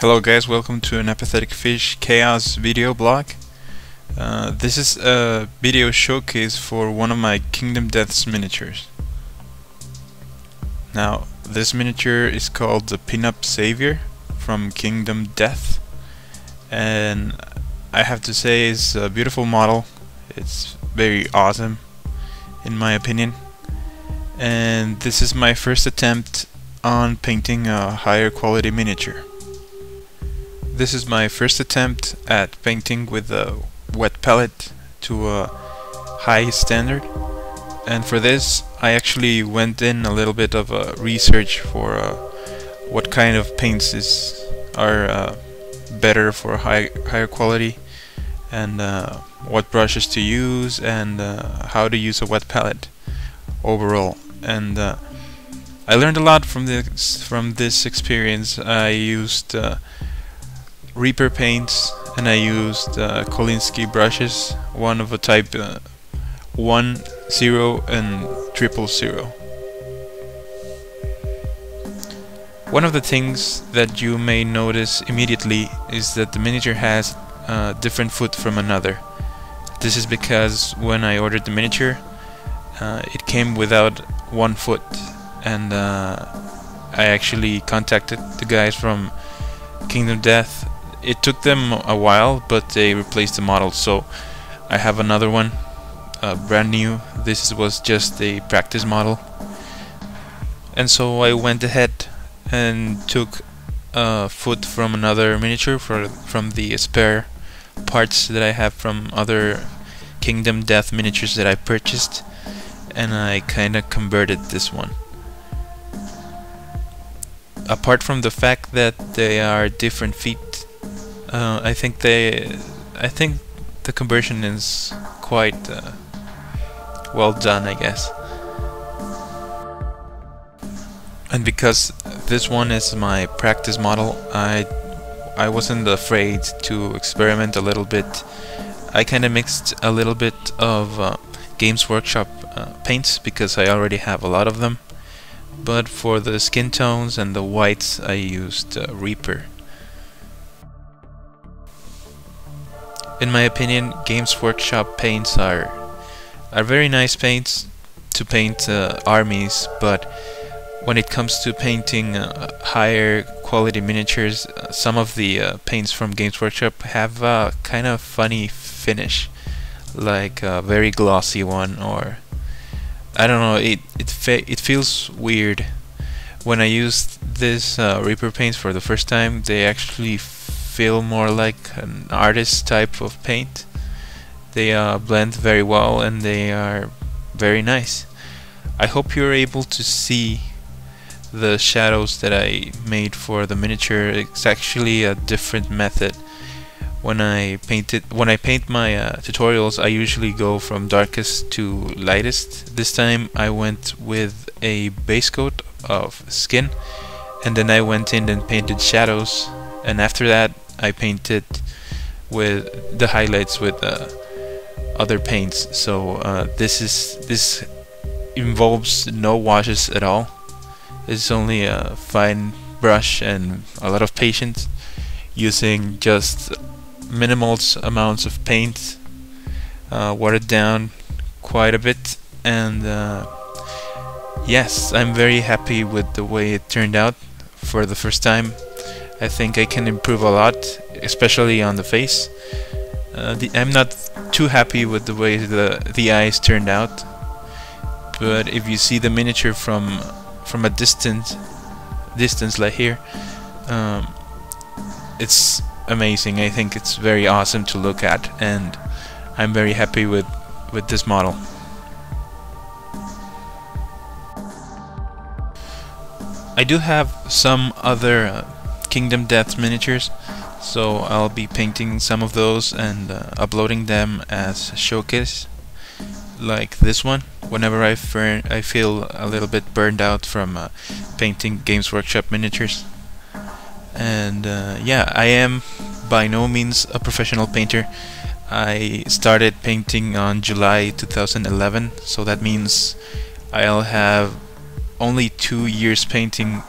Hello guys, welcome to an Apathetic Fish Chaos video blog. This is a video showcase for one of my Kingdom Deaths miniatures. Now, this miniature is called the Pinup Savior from Kingdom Death, and I have to say it's a beautiful model. It's very awesome in my opinion, and this is my first attempt on painting a higher quality miniature. This is my first attempt at painting with a wet palette to a high standard, and for this I actually went in a little bit of a research for what kind of paints are better for higher quality, and what brushes to use, and how to use a wet palette overall. And I learned a lot from this experience. I used Reaper paints, and I used Kolinsky brushes, one of a type 1, 0 and 000. One of the things that you may notice immediately is that the miniature has a different foot from another. This is because when I ordered the miniature, it came without one foot, and I actually contacted the guys from Kingdom Death. It took them a while, but they replaced the model, so I have another one, brand new. This was just a practice model, and so I went ahead and took a foot from another miniature from the spare parts that I have from other Kingdom Death miniatures that I purchased, and I kinda converted this one. Apart from the fact that they are different feet, I think the conversion is quite well done, I guess. And because this one is my practice model, I wasn't afraid to experiment a little bit. I kinda mixed a little bit of Games Workshop paints because I already have a lot of them, but for the skin tones and the whites I used Reaper. In my opinion, Games Workshop paints are very nice paints to paint armies, but when it comes to painting higher quality miniatures, some of the paints from Games Workshop have a kind of funny finish, like a very glossy one, or I don't know, it feels weird. When I used this Reaper paints for the first time, they actually feel more like an artist type of paint. They blend very well, and they are very nice. I hope you're able to see the shadows that I made for the miniature. It's actually a different method. When I paint my tutorials, I usually go from darkest to lightest. This time I went with a base coat of skin, and then I went in and painted shadows, and after that I painted with the highlights with other paints. So this involves no washes at all. It's only a fine brush and a lot of patience, using just minimal amounts of paint, watered down quite a bit, and yes, I'm very happy with the way it turned out for the first time. I think I can improve a lot, especially on the face. I'm not too happy with the way the eyes turned out, but if you see the miniature from a distance like here, it's amazing. I think it's very awesome to look at, and I'm very happy with this model. I do have some other Kingdom Death miniatures, so I'll be painting some of those and uploading them as a showcase, like this one, whenever I feel a little bit burned out from painting Games Workshop miniatures. And yeah, I am by no means a professional painter. I started painting on July 2011, so that means I'll have only 2 years painting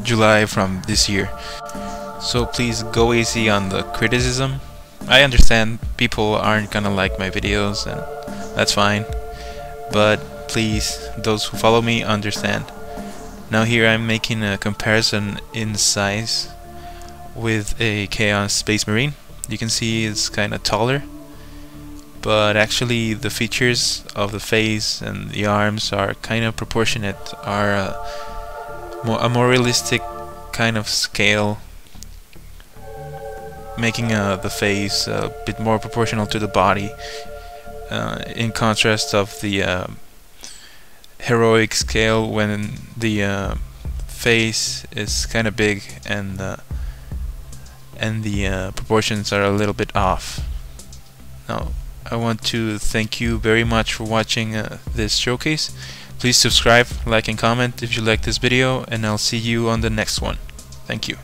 July from this year. So please go easy on the criticism. I understand people aren't gonna like my videos, and that's fine, but please, those who follow me understand. Now here I'm making a comparison in size with a Chaos Space Marine. You can see it's kinda taller, but actually the features of the face and the arms are kind of proportionate, are a more realistic kind of scale, making the face a bit more proportional to the body, in contrast of the heroic scale when the face is kind of big and the proportions are a little bit off. Now I want to thank you very much for watching this showcase. Please subscribe, like and comment if you like this video, and I'll see you on the next one. Thank you.